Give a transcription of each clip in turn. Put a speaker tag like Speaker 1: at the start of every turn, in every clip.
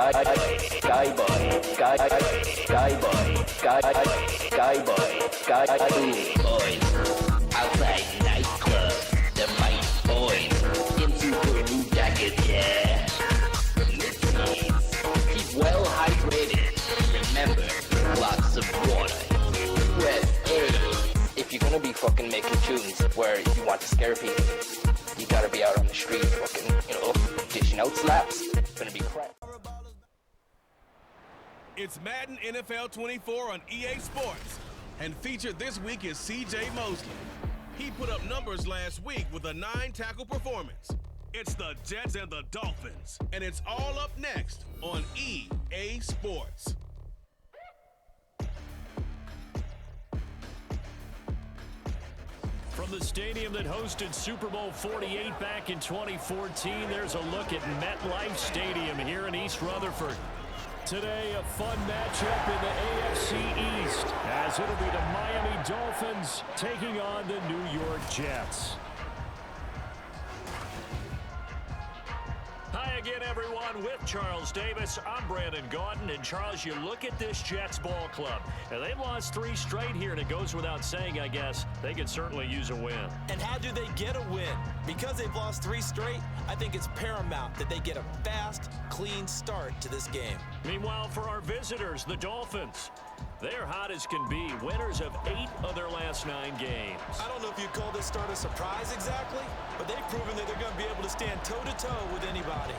Speaker 1: Boys, outside nightclub, the might boys, in super blue jackets, yeah. Keep well hydrated. Remember, lots of water. Press A. If you're gonna be fucking making tunes where you want to scare people, you gotta be out on the street fucking, dishing out slaps. It's gonna be crap.
Speaker 2: It's Madden NFL 24 on EA Sports. And featured this week is C.J. Mosley. He put up numbers last week with a 9-tackle performance. It's the Jets and the Dolphins. And it's all up next on EA Sports.
Speaker 3: From the stadium that hosted Super Bowl 48 back in 2014, there's a look at MetLife Stadium here in East Rutherford. Today, a fun matchup in the AFC East, as it'll be the Miami Dolphins taking on the New York Jets. Hi again, everyone. With Charles Davis, I'm Brandon Gaudin. And Charles, you look at this Jets ball club. Now, they've lost 3 straight here, and it goes without saying, I guess, they could certainly use a win.
Speaker 4: And how do they get a win? Because they've lost 3 straight, I think it's paramount that they get a fast, clean start to this game.
Speaker 3: Meanwhile, for our visitors, the Dolphins, they're hot as can be, winners of 8 of their last 9 games.
Speaker 4: I don't know if you call this start a surprise exactly, but they've proven that they're going to be able to stand toe-to-toe with anybody.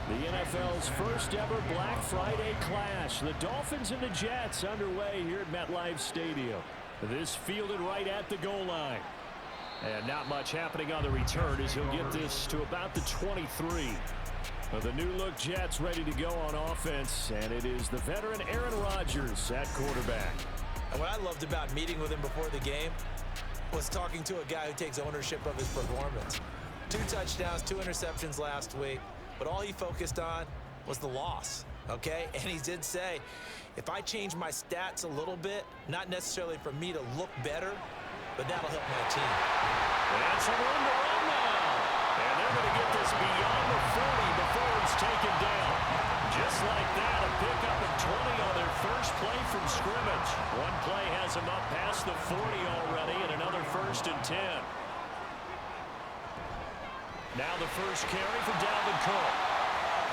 Speaker 3: The NFL's first ever Black Friday clash. The Dolphins and the Jets underway here at MetLife Stadium. This fielded right at the goal line. And not much happening on the return as he'll get this to about the 23. The new-look Jets ready to go on offense, and it is the veteran Aaron Rodgers at quarterback.
Speaker 4: And what I loved about meeting with him before the game was talking to a guy who takes ownership of his performance. 2 touchdowns, 2 interceptions last week. But all he focused on was the loss, okay? And he did say, if I change my stats a little bit, not necessarily for me to look better, but that'll help my team.
Speaker 3: And some room to run now. And they're going to get this beyond the 40 before it's taken down. Just like that, a pickup of 20 on their first play from scrimmage. One play has them up past the 40 already, and another 1st and 10. Now the first carry for Dalvin Cook.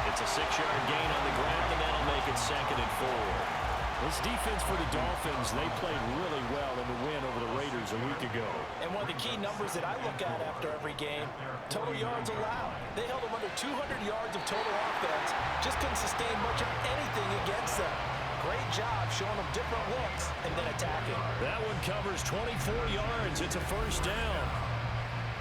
Speaker 3: It's a 6-yard gain on the ground, and that'll make it 2nd and 4. This defense for the Dolphins, they played really well in the win over the Raiders a week ago.
Speaker 4: And one of the key numbers that I look at after every game, total yards allowed. They held them under 200 yards of total offense, just couldn't sustain much of anything against them. Great job showing them different looks and then attacking.
Speaker 3: That one covers 24 yards. It's a 1st down.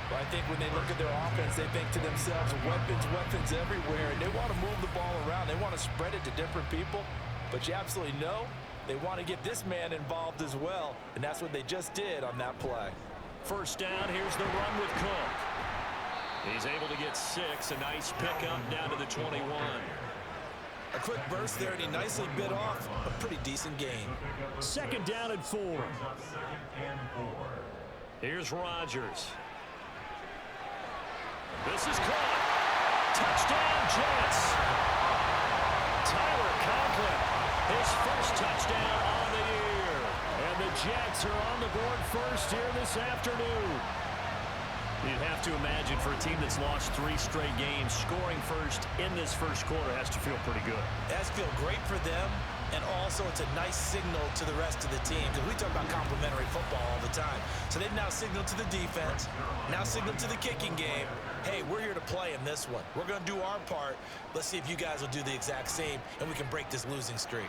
Speaker 4: Well, I think when they look at their offense, they think to themselves, weapons everywhere, and they want to move the ball around. They want to spread it to different people, but you absolutely know they want to get this man involved as well, and that's what they just did on that play.
Speaker 3: 1st down, here's the run with Cook. He's able to get 6, a nice pickup down to the 21.
Speaker 4: A quick burst there, and he nicely bit off a pretty decent gain.
Speaker 3: 2nd down and 4. Here's Rodgers. This is caught. Touchdown, Jets. Tyler Conklin, his first touchdown on the year. And the Jets are on the board first here this afternoon. You'd have to imagine for a team that's lost 3 straight games, scoring first in this first quarter has to feel pretty good.
Speaker 4: It has to feel great for them, and also it's a nice signal to the rest of the team, because we talk about complementary football all the time. So they've now signaled to the defense, now signaled to the kicking game, hey, we're here to play in this one. We're going to do our part. Let's see if you guys will do the exact same, and we can break this losing streak.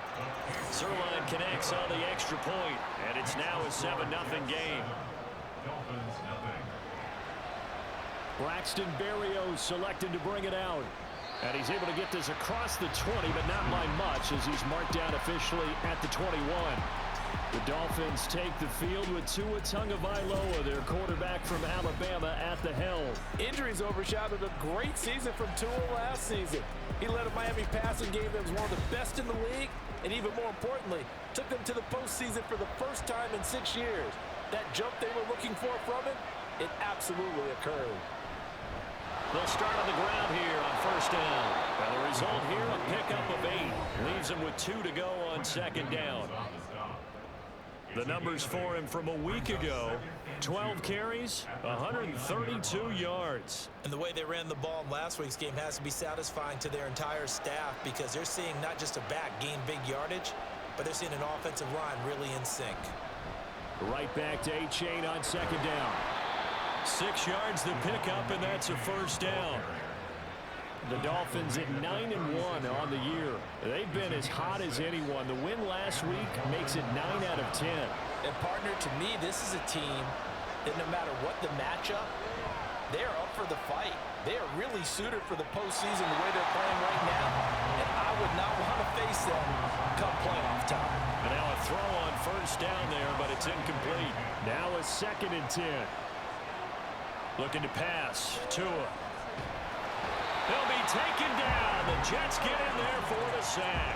Speaker 3: Zerline connects on the extra point, and it's now a 7-0 game. Braxton Berrios selected to bring it out. And he's able to get this across the 20, but not by much as he's marked down officially at the 21. The Dolphins take the field with Tua Tagovailoa, their quarterback from Alabama, at the helm.
Speaker 5: Injuries overshadowed a great season from Tua last season. He led a Miami passing game that was one of the best in the league, and even more importantly, took them to the postseason for the first time in 6 years. That jump they were looking for from him, it absolutely occurred.
Speaker 3: They'll start on the ground here on first down. And the result here, a pickup of 8. Leaves him with 2 to go on second down. The numbers for him from a week ago, 12 carries, 132 yards.
Speaker 4: And the way they ran the ball in last week's game has to be satisfying to their entire staff, because they're seeing not just a back gain big yardage, but they're seeing an offensive line really in sync.
Speaker 3: Right back to A-Chain on second down. 6 yards the pickup, and that's a first down. The Dolphins at 9-1 on the year. They've been as hot as anyone. The win last week makes it 9 out of 10.
Speaker 5: And partner, to me, this is a team that no matter what the matchup, they're up for the fight. They are really suited for the postseason the way they're playing right now. And I would not want to face them come playoff time.
Speaker 3: And now a throw on first down there, but it's incomplete. Now a 2nd and 10. Looking to pass. Tua. They'll be taken down. The Jets get in there for the sack.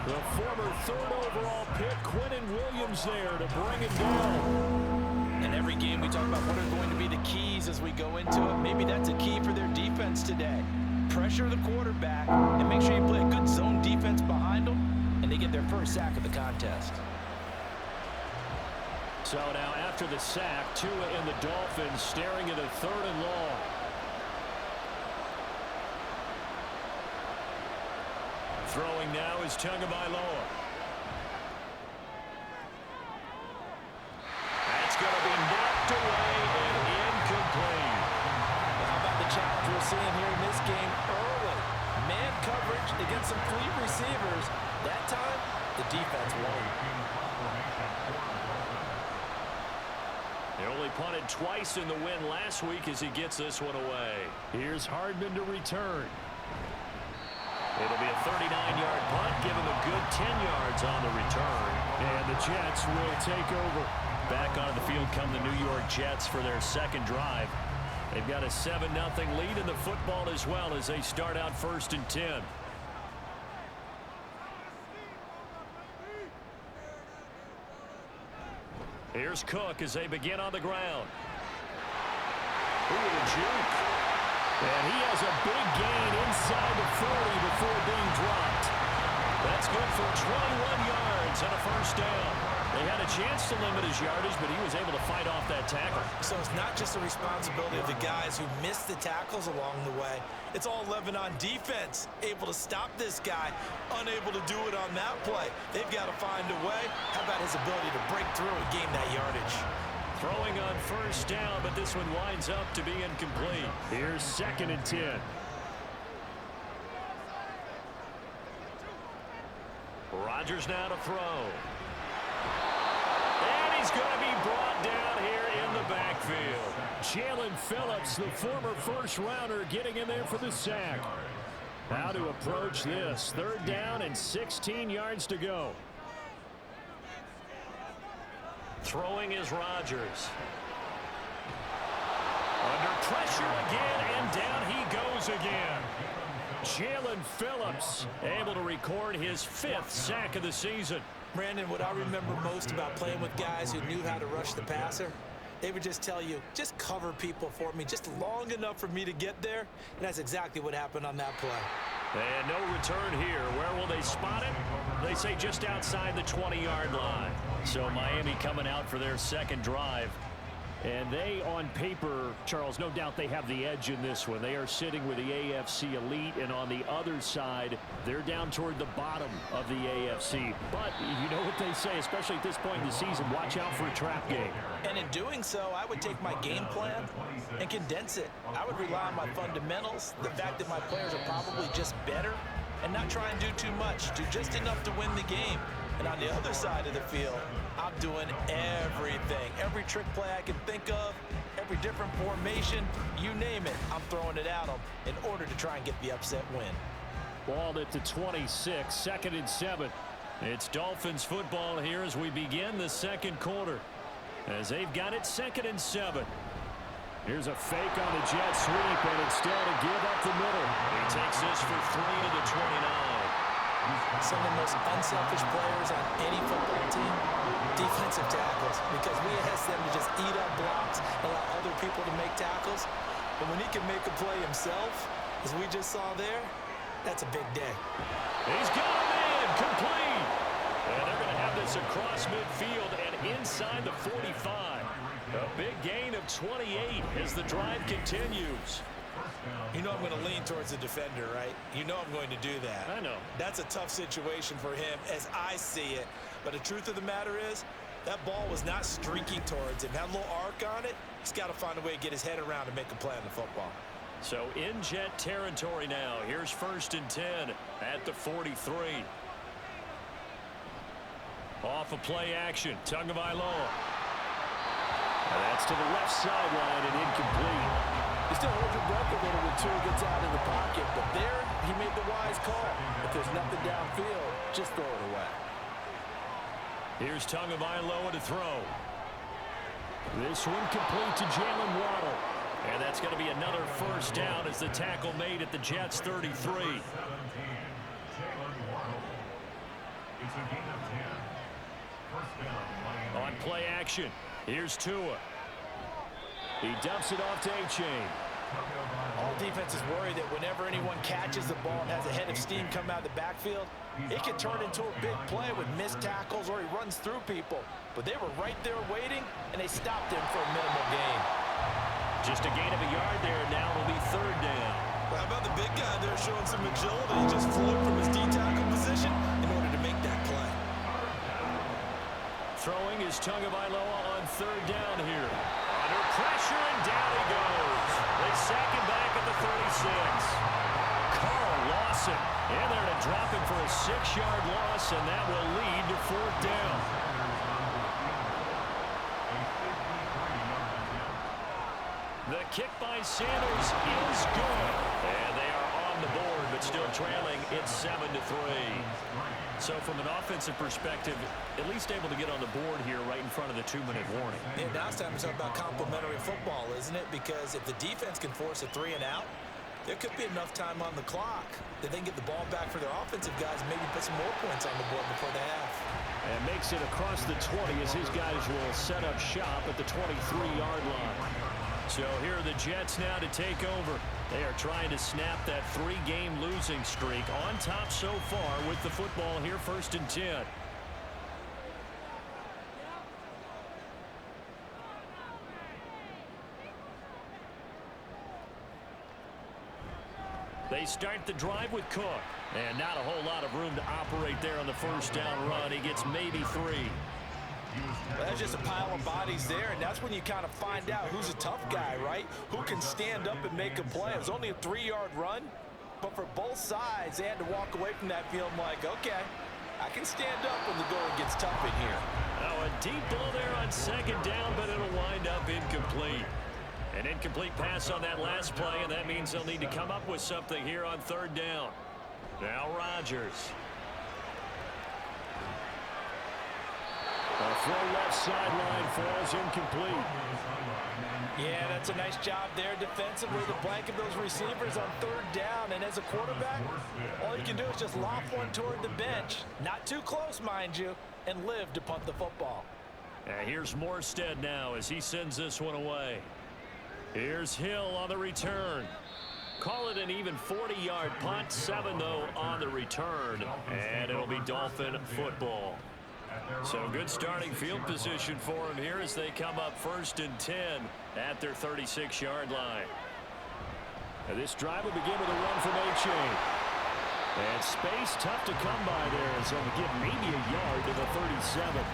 Speaker 3: The former 3rd overall pick, Quinnen Williams, there to bring it down.
Speaker 5: And every game we talk about what are going to be the keys as we go into it. Maybe that's a key for their defense today. Pressure the quarterback and make sure you play a good zone defense behind them, and they get their first sack of the contest.
Speaker 3: So now after the sack, Tua and the Dolphins staring at a 3rd and long. Throwing now is Tagovailoa. That's going to be knocked away and incomplete.
Speaker 5: How about the challenge we're seeing here in this game early? Man coverage against some fleet receivers. That time, the defense won.
Speaker 3: They only punted twice in the win last week as he gets this one away. Here's Hardman to return. It'll be a 39-yard punt, give him a good 10 yards on the return. And the Jets will take over. Back onto the field come the New York Jets for their second drive. They've got a 7-0 lead in the football as well as they start out 1st and 10. Here's Cook as they begin on the ground. Ooh, the juke. And he has a big gain inside the 40 before being dropped. That's good for 21 yards and a first down. They had a chance to limit his yardage, but he was able to fight off that tackle.
Speaker 4: So it's not just the responsibility of the guys who missed the tackles along the way. It's all 11 on defense, able to stop this guy, unable to do it on that play. They've got to find a way. How about his ability to break through and gain that yardage?
Speaker 3: Throwing on first down, but this one winds up to be incomplete. Here's 2nd and 10. Rodgers now to throw. And he's going to be brought down here in the backfield. Jalen Phillips, the former first-rounder, getting in there for the sack. How to approach this. 3rd down and 16 yards to go. Throwing is Rodgers. Under pressure again, and down he goes again. Jalen Phillips able to record his 5th sack of the season.
Speaker 4: Brandon, what I remember most about playing with guys who knew how to rush the passer They would just tell you, just cover people for me, just long enough for me to get there. And that's exactly what happened on that play.
Speaker 3: And no return here. Where will they spot it? They say just outside the 20-yard line. So Miami coming out for their second drive. And they, on paper, Charles, no doubt they have the edge in this one. They are sitting with the AFC elite, and on the other side, they're down toward the bottom of the AFC. But you know what they say, especially at this point in the season, watch out for a trap game.
Speaker 4: And in doing so, I would take my game plan and condense it. I would rely on my fundamentals, the fact that my players are probably just better, and not try and do too much, do just enough to win the game. And on the other side of the field, I'm doing everything. Every trick play I can think of, every different formation, you name it, I'm throwing it at them in order to try and get the upset win.
Speaker 3: Ball at the 26, 2nd and 7. It's Dolphins football here as we begin the second quarter. As they've got it 2nd and 7. Here's a fake on the jet sweep, and instead a give up the middle. He takes this for 3 to the 29.
Speaker 4: Some of the most unselfish players on any football team, defensive tackles, because we ask them to just eat up blocks, allow other people to make tackles. But when he can make a play himself, as we just saw there, that's a big day.
Speaker 3: He's got him in, complete. And they're going to have this across midfield and inside the 45. A big gain of 28 as the drive continues.
Speaker 4: You know I'm going to lean towards the defender, right? You know I'm going to do that.
Speaker 3: I know.
Speaker 4: That's a tough situation for him as I see it. But the truth of the matter is, that ball was not streaking towards him. Had a little arc on it. He's got to find a way to get his head around and make a play on the football.
Speaker 3: So in jet territory now. Here's 1st and 10 at the 43. Off of play action. Tagovailoa. That's to the left sideline and incomplete.
Speaker 5: You still hold your breath a little when Tua gets out in the pocket, but there he made the wise call. If there's nothing downfield, just throw it away.
Speaker 3: Here's Tagovailoa to throw. This one complete to Jalen Waddle. And that's going to be another first down as the tackle made at the Jets 33. On play action, here's Tua. He dumps it off to A-Chain.
Speaker 4: All defenses worry that whenever anyone catches the ball and has a head of steam come out of the backfield, it can turn into a big play with missed tackles or he runs through people. But they were right there waiting, and they stopped him for a minimal gain.
Speaker 3: Just a gain of a yard there. Now it'll be 3rd down.
Speaker 4: Well, how about the big guy there showing some agility? He just flew from his D-tackle position in order to make that play.
Speaker 3: Throwing is Tagovailoa on 3rd down here. Under pressure, and down he goes. They sack him back at the 36. Carl Lawson in there to drop him for a 6-yard loss, and that will lead to 4th down. The kick by Sanders is good. And they are on the board, but still trailing. It's 7-3. So from an offensive perspective, at least able to get on the board here right in front of the 2-minute warning.
Speaker 4: Yeah, now it's time to talk about complementary football, isn't it? Because if the defense can force a 3 and out, there could be enough time on the clock that they can get the ball back for their offensive guys and maybe put some more points on the board before the half.
Speaker 3: And makes it across the 20 as his guys will set up shop at the 23-yard line. So here are the Jets now to take over. They are trying to snap that 3-game losing streak. On top so far with the football here, 1st and 10. They start the drive with Cook. And not a whole lot of room to operate there on the 1st down run. He gets maybe 3.
Speaker 4: Well, that's just a pile of bodies there, and that's when you kind of find out who's a tough guy, right? Who can stand up and make a play. It was only a 3-yard run, but for both sides, they had to walk away from that feeling like, okay, I can stand up when the going gets tough in here.
Speaker 3: Oh, a deep ball there on 2nd down, but it'll wind up incomplete. An incomplete pass on that last play, and that means they'll need to come up with something here on 3rd down. Now Rodgers. A throw left sideline falls incomplete.
Speaker 4: Yeah, that's a nice job there defensively to blanket those receivers on 3rd down. And as a quarterback, all you can do is just loft one toward the bench. Not too close, mind you, and live to punt the football.
Speaker 3: And here's Morstead now as he sends this one away. Here's Hill on the return. Call it an even 40-yard punt, 7 though on the return, and it'll be Dolphin football. So good starting field position for them here as they come up 1st and 10 at their 36-yard line. And this drive will begin with a run from A-Chain. And space tough to come by there, so he'll give maybe a yard to the 37.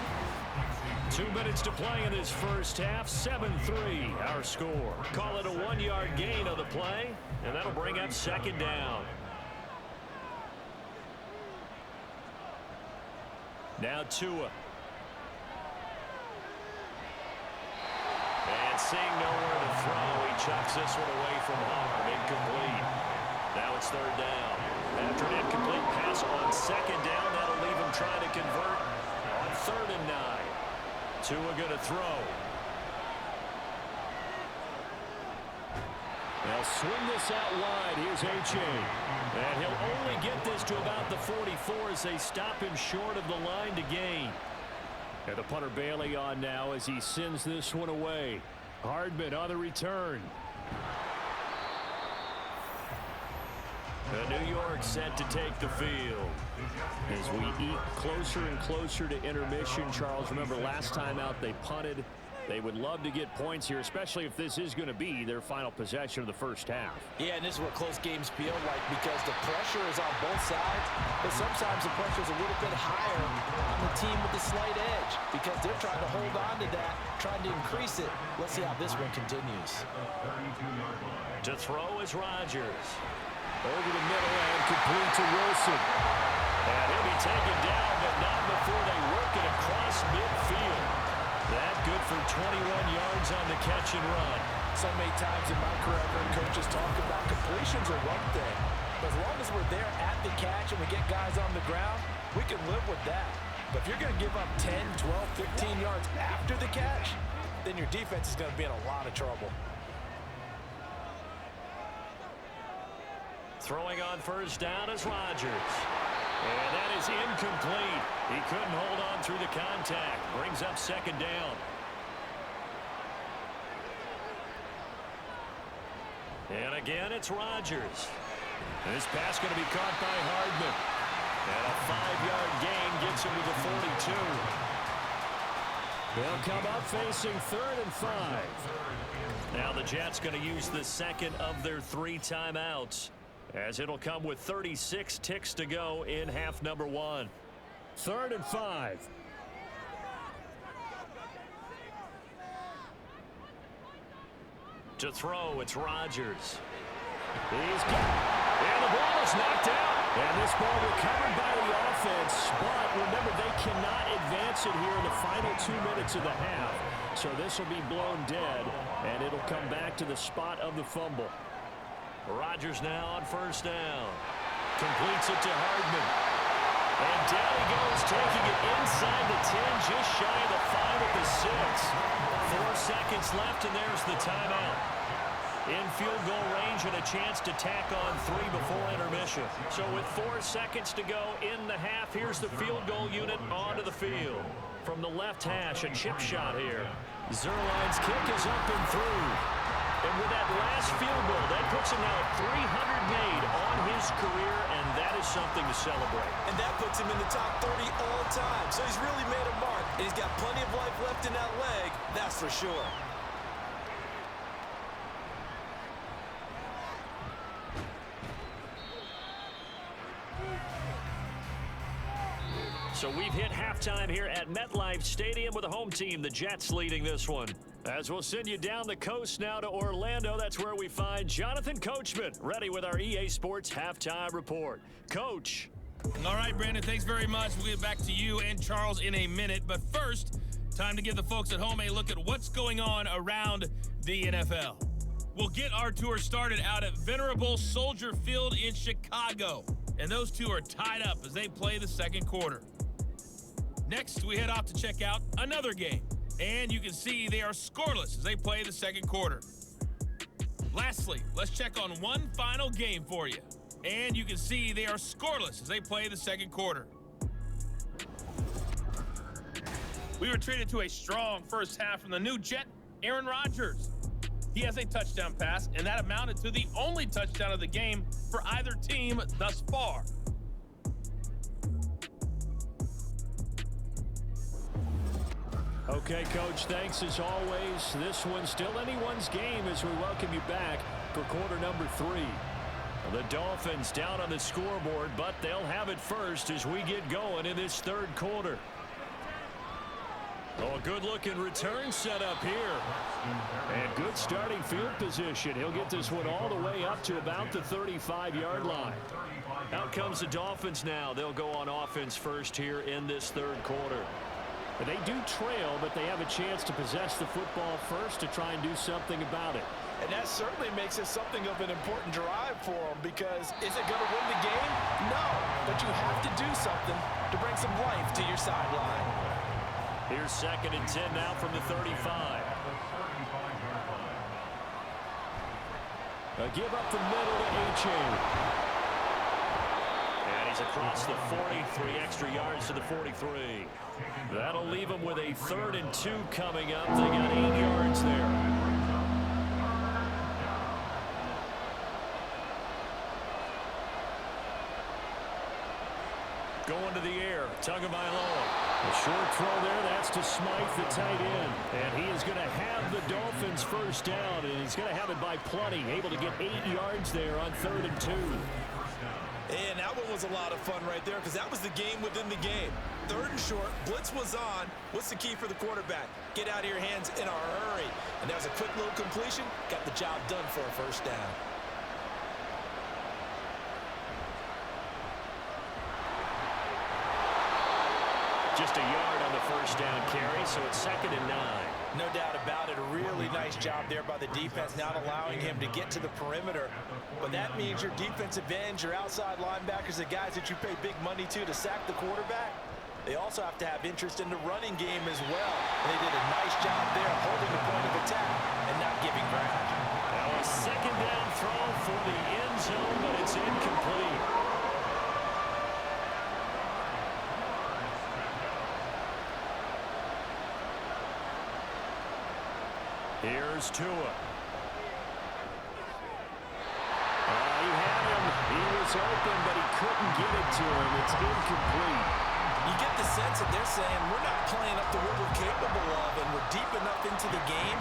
Speaker 3: 2 minutes to play in this first half. 7-3 our score. Call it a 1-yard gain on the play, and that'll bring up 2nd down. Now Tua. And seeing nowhere to throw, he chucks this one away from harm. Incomplete. Now it's 3rd down. After an incomplete pass on 2nd down, that'll leave him trying to convert on 3rd and 9. Tua going to throw. They'll swing this out wide. Here's A-Chain. And he'll only get this to about the 44 as they stop him short of the line to gain. And the punter Bailey on now as he sends this one away. Hardman on the return. New York set to take the field. As we eat closer and closer to intermission, Charles, remember last time out they punted. They would love to get points here, especially if this is going to be their final possession of the first half.
Speaker 5: Yeah, and this is what close games feel like because the pressure is on both sides, but sometimes the pressure is a little bit higher on the team with the slight edge because they're trying to hold on to that, trying to increase it. Let's see how this one continues.
Speaker 3: To throw is Rodgers. Over the middle and complete to Wilson. And he'll be taken down, but not before they work it across midfield. That good for 21 yards on the catch and run.
Speaker 5: So many times in my career, I've heard coaches talk about completions are one thing. But as long as we're there at the catch and we get guys on the ground, we can live with that. But if you're going to give up 10, 12, 15 yards after the catch, then your defense is going to be in a lot of trouble.
Speaker 3: Throwing on 1st down is Rodgers. And that is incomplete. He couldn't hold on through the contact. Brings up 2nd down. And again, it's Rodgers. This pass going to be caught by Hardman. And a 5-yard gain gets him to the 42. They'll come up facing 3rd and 5. Now the Jets going to use the 2nd of their 3 timeouts, as it'll come with 36 ticks to go in half number 1. 3rd and 5. To throw, it's Rodgers. He's got it. And the ball is knocked out. And this ball recovered by the offense. But remember, they cannot advance it here in the final 2 minutes of the half. So this will be blown dead, and it'll come back to the spot of the fumble. Rodgers now on 1st down. Completes it to Hardman. And down he goes, taking it inside the 10, just shy of the 5 at the 6. 4 seconds left, and there's the timeout. In field goal range and a chance to tack on 3 before intermission. So with 4 seconds to go in the half, here's the field goal unit onto the field. From the left hash, a chip shot here. Zerline's kick is up and through. And with that last field goal, that puts him now at 300 made on his career, and that is something to celebrate.
Speaker 5: And that puts him in the top 30 all time. So he's really made a mark, and he's got plenty of life left in that leg, that's for sure.
Speaker 3: So we've hit halftime here at MetLife Stadium with the home team, the Jets, leading this one. As we'll send you down the coast now to Orlando, that's where we find Jonathan Coachman, ready with our EA Sports halftime report. Coach.
Speaker 6: All right, Brandon, thanks very much. We'll get back to you and Charles in a minute. But first, time to give the folks at home a look at what's going on around the NFL. We'll get our tour started out at Venerable Soldier Field in Chicago. And those two are tied up as they play the 2nd quarter. Next, we head off to check out another game. And you can see they are scoreless as they play the 2nd quarter. Lastly, let's check on one final game for you. And you can see they are scoreless as they play the 2nd quarter. We were treated to a strong first half from the new Jet, Aaron Rodgers. He has a touchdown pass, and that amounted to the only touchdown of the game for either team thus far.
Speaker 3: Okay, Coach, thanks as always. This one's still anyone's game as we welcome you back for quarter number 3. The Dolphins down on the scoreboard, but they'll have it first as we get going in this third quarter. Oh, a good-looking return set up here. And good starting field position. He'll get this one all the way up to about the 35-yard line. Out comes the Dolphins now. They'll go on offense first here in this third quarter. They do trail, but they have a chance to possess the football first to try and do something about it.
Speaker 5: And that certainly makes it something of an important drive for them, because is it going to win the game? No, but you have to do something to bring some life to your sideline.
Speaker 3: Here's 2nd and 10 now from the 35. A give up the middle to A-Chain. And he's across the 43 extra yards to the 43. That'll leave him with a 3rd and 2 coming up. They got 8 yards there. Going to the air, Tagovailoa. A short throw there, that's to Smythe, the tight end. And he is going to have the Dolphins first down, and he's going to have it by plenty. Able to get 8 yards there on 3rd and 2.
Speaker 4: And that one was a lot of fun right there, because that was the game within the game. 3rd and short, blitz was on. What's the key for the quarterback? Get out of your hands in a hurry. And that was a quick little completion. Got the job done for a first down.
Speaker 3: Just a yard on the first down carry, so it's 2nd and 9.
Speaker 4: No doubt about it. A really nice job there by the defense, not allowing him to get to the perimeter. But that means your defensive ends, your outside linebackers, the guys that you pay big money to sack the quarterback, they also have to have interest in the running game as well. And they did a nice job there holding the point of attack and not giving ground.
Speaker 3: Now a 2nd down throw for the end zone, but it's incomplete. Here's Tua. He had him. He was open, but he couldn't get it to him. It's incomplete.
Speaker 4: You get the sense that they're saying we're not playing up to what we're capable of, and we're deep enough into the game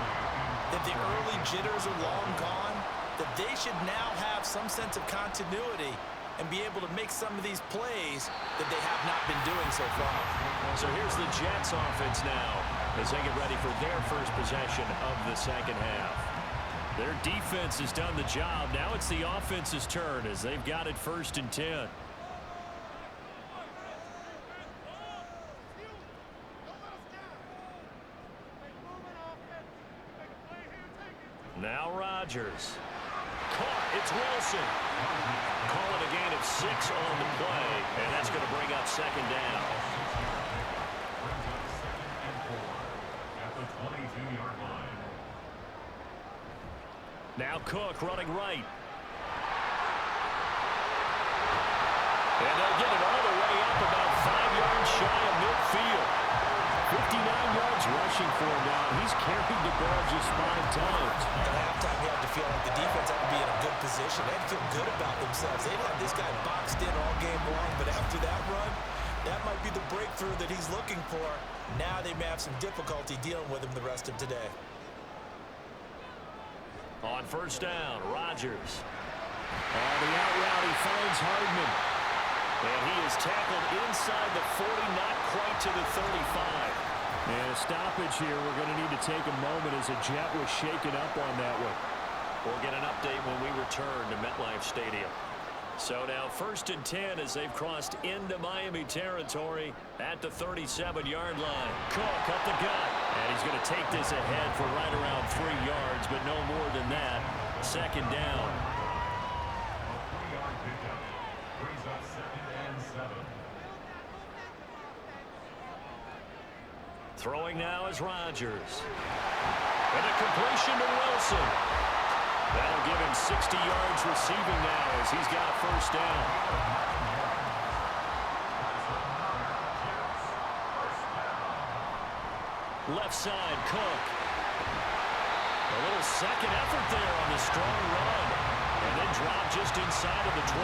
Speaker 4: that the early jitters are long gone, that they should now have some sense of continuity and be able to make some of these plays that they have not been doing so far.
Speaker 3: So here's the Jets offense now as they get ready for their first possession of the second half. Their defense has done the job. Now it's the offense's turn as they've got it 1st and 10. Now Rodgers. Caught. It's Wilson. Calling a gain of 6 on the play, and that's going to bring up 2nd down. Now Cook running right. And they'll get it all the way up about 5 yards shy of midfield. 59 yards rushing for him now. He's carried the ball just 5 times.
Speaker 4: At halftime, he had to feel like the defense had to be in a good position. They had to feel good about themselves. They had this guy boxed in all game long, but after that run, that might be the breakthrough that he's looking for. Now they may have some difficulty dealing with him the rest of today.
Speaker 3: On 1st down, Rodgers. The out route, he finds Hardman. And he is tackled inside the 40, not quite to the 35. And a stoppage here. We're going to need to take a moment as a Jet was shaken up on that one. We'll get an update when we return to MetLife Stadium. So now 1st and 10 as they've crossed into Miami territory at the 37-yard line. Cook up the gut. And he's going to take this ahead for right around 3 yards, but no more than that. 2nd down. Throwing now is Rodgers. And a completion to Wilson. That'll give him 60 yards receiving now as he's got a 1st down. Left side, Cook. A little second effort there on the strong run. And then drop just inside of the 20.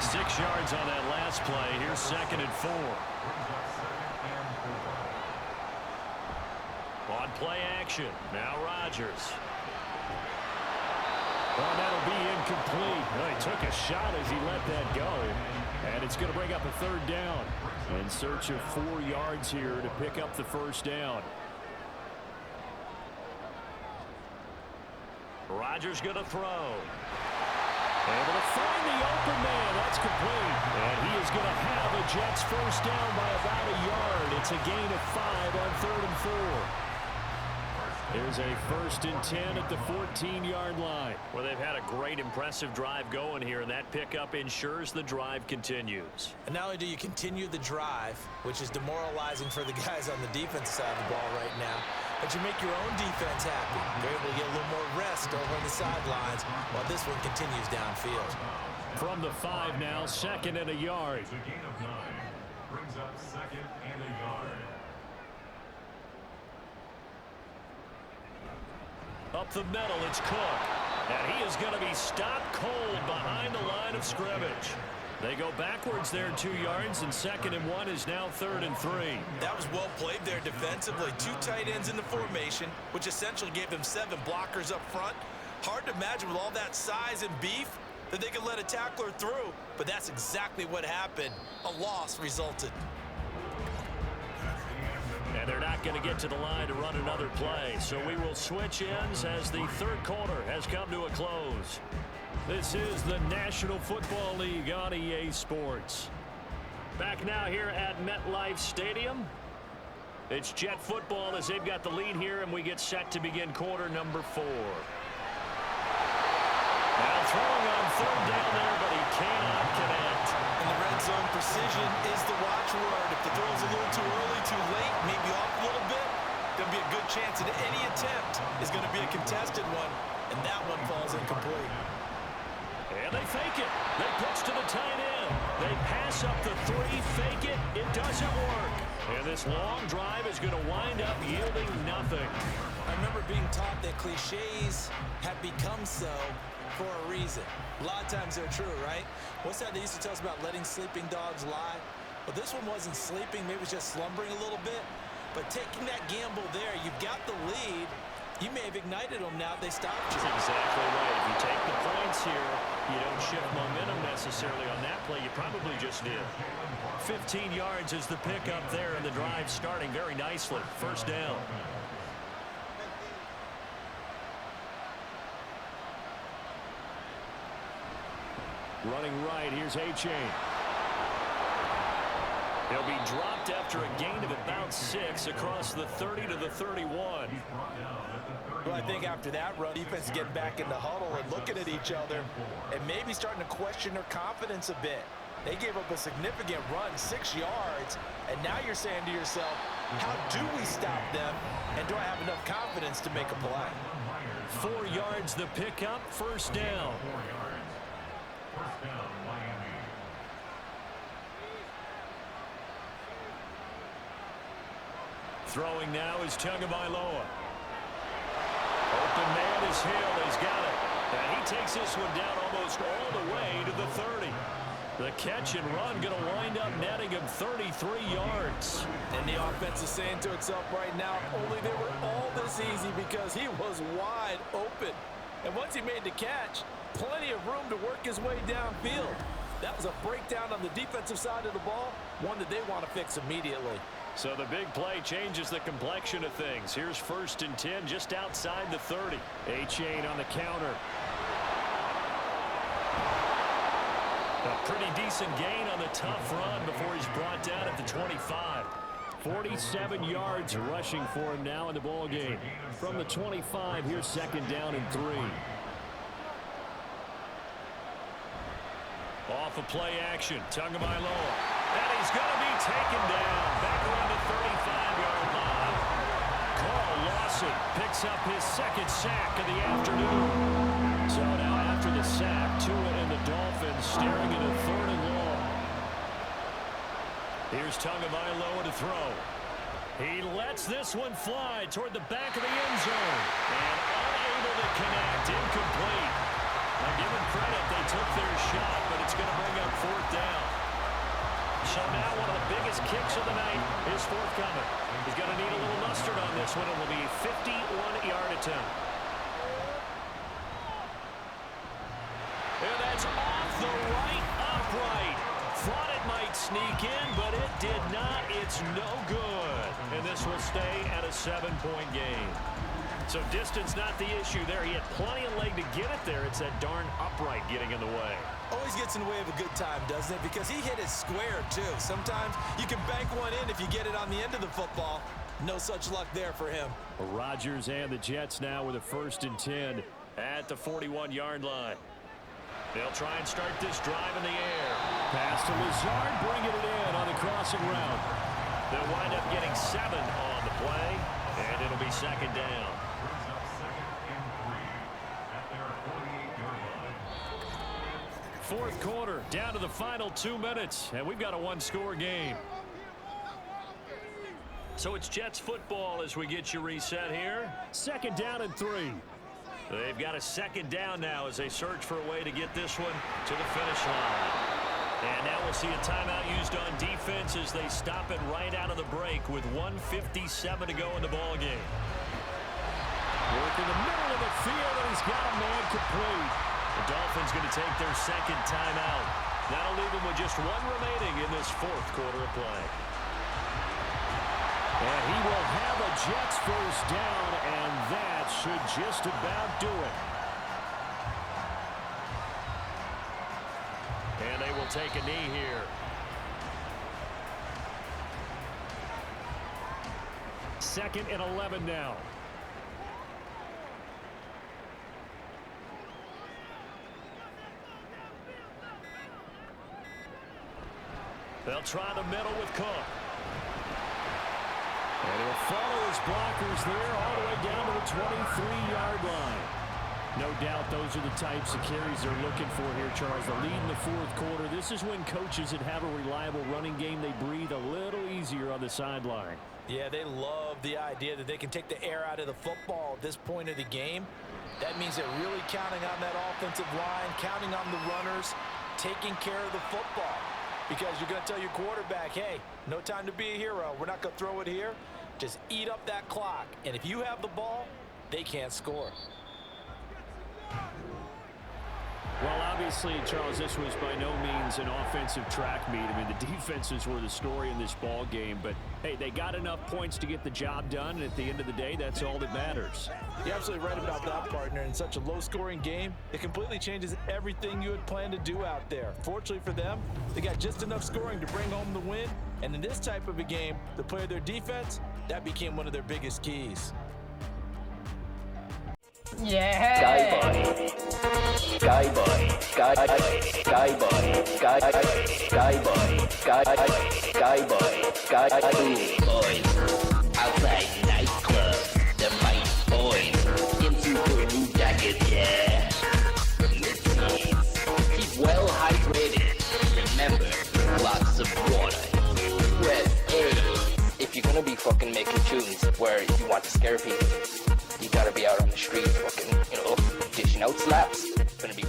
Speaker 3: 6 yards on that last play. Here's 2nd and 4. On play action. Now Rodgers. Well, that'll be incomplete. Well, he took a shot as he let that go. And it's going to bring up a 3rd down. In search of 4 yards here to pick up the 1st down. Rodgers going to throw. Able to find the open man. That's complete. And he is going to have a Jets 1st down by about a yard. It's a gain of 5 on 3rd and 4. There's a 1st and 10 at the 14-yard line. Well, they've had a great, impressive drive going here, and that pickup ensures the drive continues.
Speaker 4: And not only do you continue the drive, which is demoralizing for the guys on the defense side of the ball right now, but you make your own defense happy. They're able to get a little more rest over on the sidelines while this one continues downfield.
Speaker 3: From the 5 now, 2nd and a yard.
Speaker 7: The gain of 9 brings up 2nd and a yard.
Speaker 3: Up the middle, it's Cook. And he is going to be stopped cold behind the line of scrimmage. They go backwards there 2 yards, and 2nd and 1 is now 3rd and 3.
Speaker 4: That was well played there defensively. 2 tight ends in the formation, which essentially gave them 7 blockers up front. Hard to imagine with all that size and beef that they could let a tackler through, but that's exactly what happened. A loss resulted.
Speaker 3: And they're not going to get to the line to run another play. So we will switch ends as the 3rd quarter has come to a close. This is the National Football League on EA Sports. Back now here at MetLife Stadium. It's Jet football as they've got the lead here, and we get set to begin quarter number 4. Now throwing on 3rd down there, but he cannot connect.
Speaker 4: And the red zone precision is the watchword. If the throw's a little too early, too late, maybe off a little bit, there'll be a good chance that any attempt is going to be a contested one, and that one falls incomplete.
Speaker 3: And they fake it. They pitch to the tight end. They pass up the 3, fake it. It doesn't work. And this long drive is going to wind up yielding nothing.
Speaker 4: I remember being taught that cliches have become so for a reason. A lot of times they're true, right? What's that they used to tell us about letting sleeping dogs lie? Well, this one wasn't sleeping. Maybe it was just slumbering a little bit. But taking that gamble there, you've got the lead. You may have ignited them now. They stopped you.
Speaker 3: That's exactly right. If you take the points here, you don't shift momentum necessarily on that play. You probably just did. 15 yards is the pickup there, and the drive starting very nicely. 1st down. Running right, here's A-Chain. He'll be dropped after a gain of about 6 across the 30 to the 31.
Speaker 5: Well, I think after that run, defense getting back in the huddle and looking at each other and maybe starting to question their confidence a bit. They gave up a significant run, 6 yards, and now you're saying to yourself, how do we stop them, and do I have enough confidence to make a play?
Speaker 3: 4 yards the pickup, 1st down.
Speaker 7: 1st down, Miami.
Speaker 3: Throwing now is Tagovailoa. Open man is Hill. He's got it. And he takes this one down almost all the way to the 30. The catch and run going to wind up netting him 33 yards.
Speaker 5: And the offense is saying to itself right now, only they were all this easy because he was wide open. And once he made the catch, plenty of room to work his way downfield. That was a breakdown on the defensive side of the ball, one that they want to fix immediately.
Speaker 3: So the big play changes the complexion of things. Here's 1st and 10 just outside the 30. A-Chain on the counter. A pretty decent gain on the tough run before he's brought down at the 25. 47 yards rushing for him now in the ball game. From the 25, here's 2nd down and 3. Off of play action, Tagovailoa. And he's going to be taken down back around the 35-yard line. Carl Lawson picks up his 2nd sack of the afternoon. So now after the sack, Tua and the Dolphins staring at a 3rd and long. Here's Tagovailoa to throw. He lets this one fly toward the back of the end zone. And unable to connect, incomplete. Now, give them credit, they took their shot, but it's going to bring up fourth down. So now one of the biggest kicks of the night is forthcoming. He's going to need a little mustard on this one. It will be a 51-yard attempt. And that's off the right upright. Thought it might sneak in, but it did not. It's no good. And this will stay at a 7-point game. So distance not the issue there. He had plenty of leg to get it there. It's that darn upright getting in the way.
Speaker 4: Always gets in the way of a good time, doesn't it? Because he hit it square, too. Sometimes you can bank one in if you get it on the end of the football. No such luck there for him.
Speaker 3: Rodgers and the Jets now with a 1st and 10 at the 41-yard line. They'll try and start this drive in the air. Pass to Lazard, bringing it in on the crossing route. They'll wind up getting 7 on the play, and it'll be 2nd down.
Speaker 7: Brings up 2nd and 3 at their 48-yard line.
Speaker 3: 4th quarter, down to the final 2 minutes, and we've got a 1-score game. So it's Jets football as we get you reset here. 2nd down and 3. They've got a 2nd down now as they search for a way to get this one to the finish line. And now we'll see a timeout used on defense as they stop it right out of the break with 1:57 to go in the ball game. Work in the middle of the field, and he's got a man complete. The Dolphins going to take their 2nd timeout. That'll leave them with just 1 remaining in this 4th quarter of play. And he will have a Jets 1st down, and that should just about do it. And they will take a knee here. Second and 11 now. They'll try the middle with Cook. And he'll follow his blockers there all the way down to the 23-yard line. No doubt those are the types of carries they're looking for here, Charles. The lead in the 4th quarter. This is when coaches that have a reliable running game, they breathe a little easier on the sideline.
Speaker 4: Yeah, they love the idea that they can take the air out of the football at this point of the game. That means they're really counting on that offensive line, counting on the runners, taking care of the football. Because you're going to tell your quarterback, hey, no time to be a hero. We're not going to throw it here. Just eat up that clock. And if you have the ball, they can't score.
Speaker 3: Well, obviously, Charles, this was by no means an offensive track meet. I mean, the defenses were the story in this ball game. But, hey, they got enough points to get the job done. And at the end of the day, that's all that matters.
Speaker 4: You're absolutely right about that, partner. In such a low-scoring game, it completely changes everything you had planned to do out there. Fortunately for them, they got just enough scoring to bring home the win. And in this type of a game, to play their defense, that became one of their biggest keys.
Speaker 1: Yeah. Skyboy, Skyboy, Skyboy, Skyboy, Skyboy, boys. Outside nightclub, the might boys. In super new jackets, yeah. Keep well hydrated. Remember, lots of water. Press A. If you're gonna be fucking making tunes where you want to scare people, you gotta be out on the street fucking, dishing out slaps. Gonna be